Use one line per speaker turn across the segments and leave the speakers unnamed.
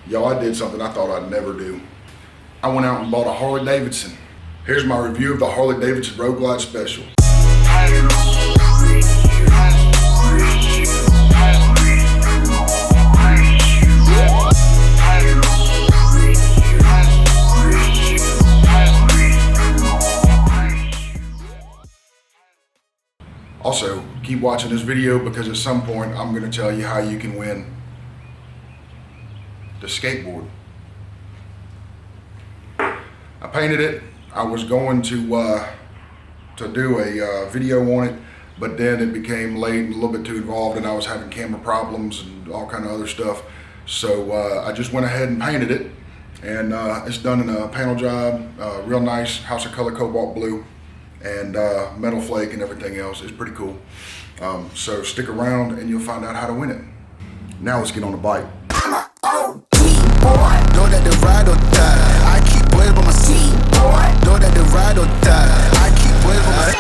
Y'all, I did something I thought I'd never do. I went out and bought a Harley Davidson. Here's my review of the Harley Davidson Road Glide Special. Also, keep watching this video because at some point I'm going to tell you how you can win the skateboard. I painted it. I was going to do a video on it, but then it became late and a little bit too involved, and I was having camera problems and all kind of other stuff. So I just went ahead and painted it, and it's done in a panel job, real nice House of Color cobalt blue, and metal flake and everything else. It's pretty cool. So stick around and you'll find out how to win it. Now let's get on the bike.
Know that the ride or die. I keep waiting on my seat, boy. Know that the ride or die. I keep waiting on my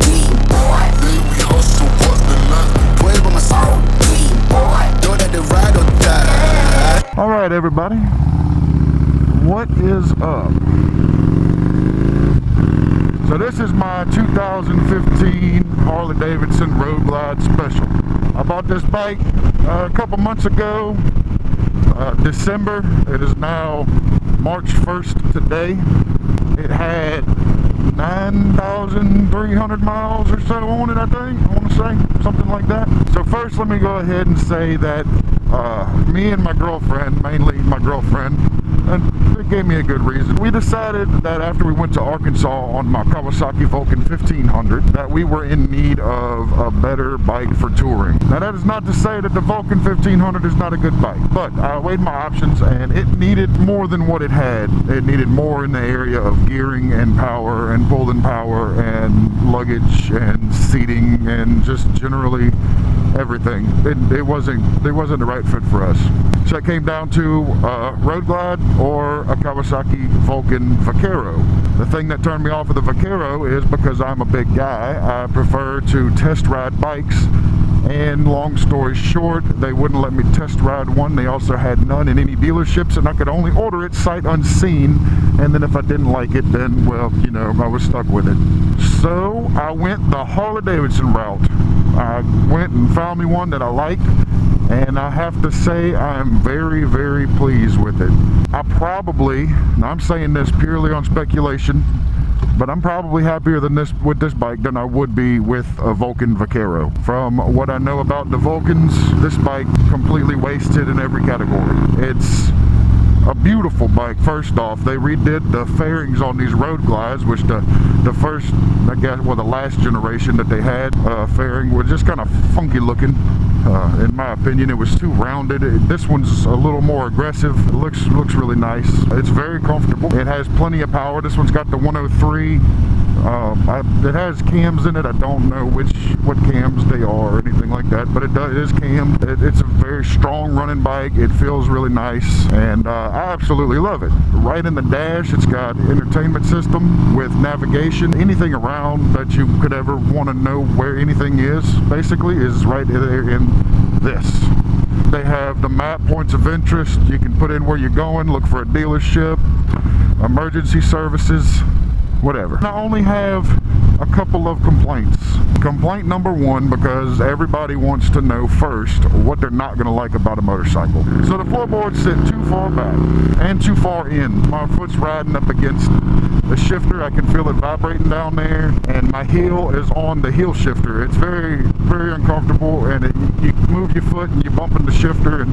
seat, boy. Then we hustle, but the night. Waiting on my seat, boy. Know that the ride or die.
All right, everybody. What is up? So this is my 2015 Harley Davidson Road Glide Special. I bought this bike a couple months ago. December. It is now March 1st today. It had 9,300 miles or so on it, I think. I want to say something like that. So first, let me go ahead and say that me and my girlfriend, mainly my girlfriend, and it gave me a good reason. We decided that after we went to Arkansas on my Kawasaki Vulcan 1500 that we were in need of a better bike for touring. Now that is not to say that the Vulcan 1500 is not a good bike, but I weighed my options and it needed more than what it had. It needed more in the area of gearing and power and pulling power and luggage and seating and just generally everything. It wasn't the right fit for us. So it came down to Road Glide or a Kawasaki Vulcan Vaquero. The thing that turned me off of the Vaquero is because I'm a big guy, I prefer to test ride bikes, and long story short, they wouldn't let me test ride one. They also had none in any dealerships, and I could only order it sight unseen, and then if I didn't like it, then, well, you know, I was stuck with it. So I went the Harley Davidson route. I went and found me one that I liked, and I have to say I'm very, very pleased with it. I probably, and I'm saying this purely on speculation, but I'm probably happier with this bike than I would be with a Vulcan Vaquero. From what I know about the Vulcans, this bike completely wasted in every category. It's a beautiful bike. First off, they redid the fairings on these Road Glides, which the first, I guess, well, the last generation that they had fairing was just kind of funky looking. In my opinion, it was too rounded. This one's a little more aggressive. It looks really nice. It's very comfortable. It has plenty of power. This one's got the 103. It has cams in it. I don't know what cams they are or anything like that, but it is cammed. It's a very strong running bike. It feels really nice, and I absolutely love it. Right in the dash, it's got entertainment system with navigation. Anything around that you could ever want to know where anything is, basically, is right there in this. They have the map, points of interest. You can put in where you're going, look for a dealership, emergency services, whatever. I only have a couple of complaints. Complaint number one, because everybody wants to know first what they're not going to like about a motorcycle. So the floorboards sit too far back and too far in. My foot's riding up against the shifter. I can feel it vibrating down there, and my heel is on the heel shifter. It's very, very uncomfortable, and you move your foot and you bump in the shifter, and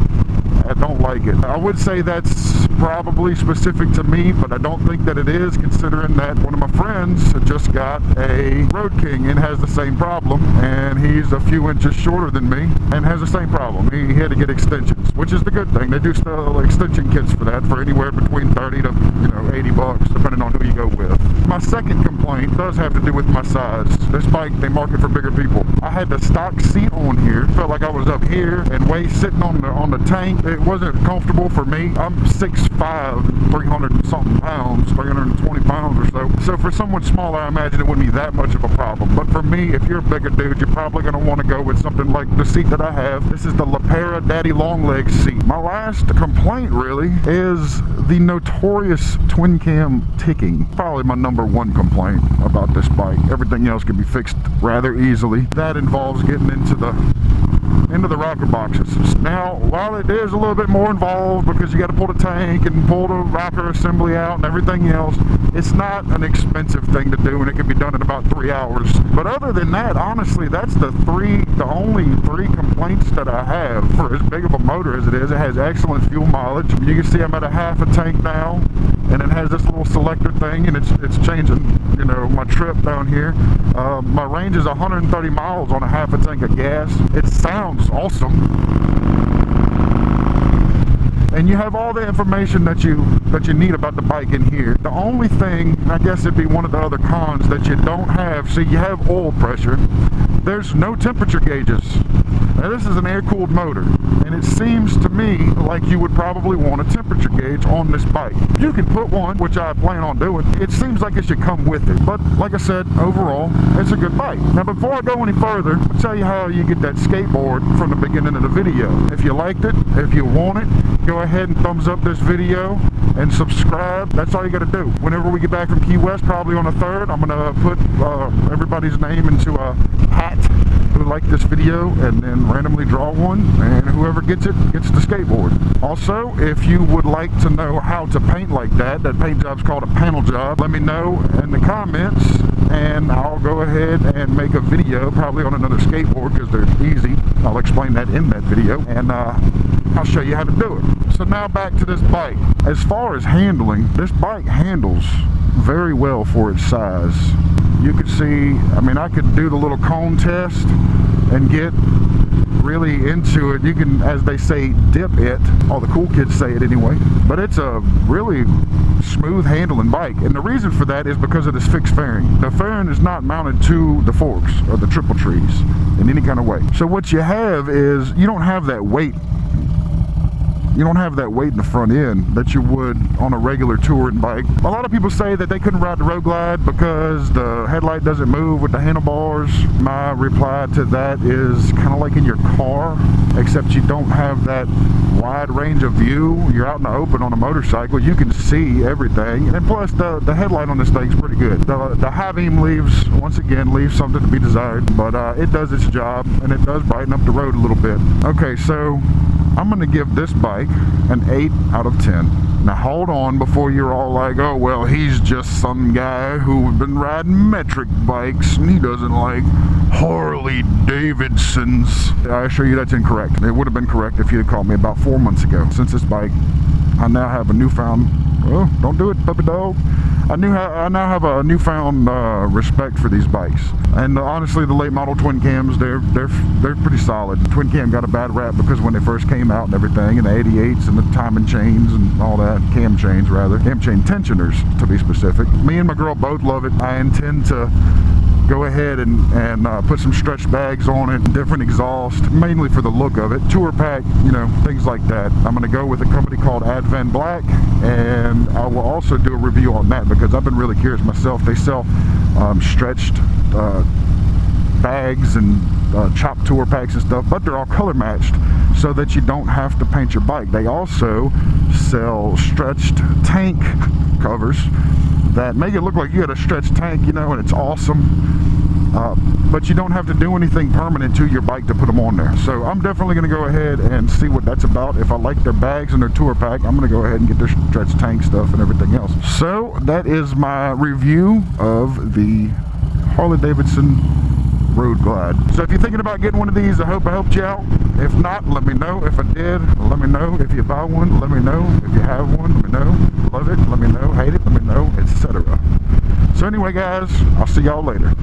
I don't like it. I would say that's probably specific to me, but I don't think that it is, considering that one of my friends just got a Road King and has the same problem, and he's a few inches shorter than me and has the same problem. He had to get extensions, which is the good thing. They do sell extension kits for that for anywhere between 30 to, you know, 80 bucks, depending on who you go with. My second complaint does have to do with my size. This bike, they market for bigger people. I had the stock seat on here. Felt like I was up here, and way sitting on the tank, it wasn't comfortable for me. I'm 6'5", 300 and something pounds, 320 pounds or so. So for someone smaller, I imagine it wouldn't be that much of a problem. But for me, if you're a bigger dude, you're probably going to want to go with something like the seat that I have. This is the LaPera Daddy Longlegs seat. My last complaint really is the notorious twin cam ticking. Probably my #1 complaint about this bike. Everything else can be fixed rather easily. That involves getting into the rocker boxes. Now, while it is a little bit more involved because you got to pull the tank and pull the rocker assembly out and everything else, it's not an expensive thing to do, and it can be done in about 3 hours. But other than that, honestly, that's the only three complaints that I have for as big of a motor as it is. It has excellent fuel mileage. You can see I'm at a half a tank now, and it has this little selector thing, and it's changing, you know, my trip down here. My range is 130 miles on a half a tank of gas. It sounds awesome. And you have all the information that you need about the bike in here. The only thing, I guess it'd be one of the other cons that you don't have, see, you have oil pressure. There's no temperature gauges. Now this is an air-cooled motor, and it seems to me like you would probably want a temperature gauge on this bike. You can put one, which I plan on doing. It seems like it should come with it, but like I said, overall, it's a good bike. Now before I go any further, I'll tell you how you get that skateboard from the beginning of the video. If you liked it, if you want it, go ahead and thumbs up this video and subscribe. That's all you got to do. Whenever we get back from Key West, probably on the 3rd, I'm going to put everybody's name into a hat who liked this video, and then randomly draw one, and whoever gets it gets the skateboard. Also, if you would like to know how to paint like that paint job's called a panel job, let me know in the comments, and I'll go ahead and make a video probably on another skateboard because they're easy. I'll explain that in that video, and I'll show you how to do it. So now back to this bike. As far as handling, this bike handles very well for its size. You can see, I mean, I could do the little cone test and get really into it. You can, as they say, dip it. All the cool kids say it anyway. But it's a really smooth handling bike. And the reason for that is because of this fixed fairing. The fairing is not mounted to the forks or the triple trees in any kind of way. So what you have is, you don't have that weight. You don't have that weight in the front end that you would on a regular touring bike. A lot of people say that they couldn't ride the Road Glide because the headlight doesn't move with the handlebars. My reply to that is kind of like in your car, except you don't have that wide range of view. You're out in the open on a motorcycle, you can see everything. And plus the headlight on this thing's pretty good. The high beam leaves, once again, leaves something to be desired, but it does its job, and it does brighten up the road a little bit. Okay, so I'm going to give this bike an 8 out of 10. Now hold on before you're all like, oh well, he's just some guy who's been riding metric bikes and he doesn't like Harley Davidsons. I assure you that's incorrect. It would have been correct if you had called me about 4 months ago. Since this bike, I now have a newfound, oh, don't do it, puppy dog. I now have a newfound respect for these bikes, and honestly, the late model twin cams, they're pretty solid. Twin cam got a bad rap because when they first came out and everything, and the 88s and the timing chains and all that, cam chains rather, cam chain tensioners to be specific. Me and my girl both love it. I intend to go ahead and put some stretch bags on it, different exhaust, mainly for the look of it, tour pack, you know, things like that. I'm going to go with a company called Advan Black, and I will also do a review on that because I've been really curious myself. They sell stretched bags and chopped tour packs and stuff, but they're all color matched so that you don't have to paint your bike. They also sell stretched tank covers that make it look like you had a stretched tank, you know, and it's awesome. But you don't have to do anything permanent to your bike to put them on there. So I'm definitely going to go ahead and see what that's about. If I like their bags and their tour pack, I'm going to go ahead and get their stretched tank stuff and everything else. So that is my review of the Harley Davidson Road Glide. So if you're thinking about getting one of these, I hope I helped you out. If not, let me know. If I did, let me know. If you buy one, let me know. If you have one, let me know. Love it, let me know. Hate it, let me know, etc. So anyway guys, I'll see y'all later.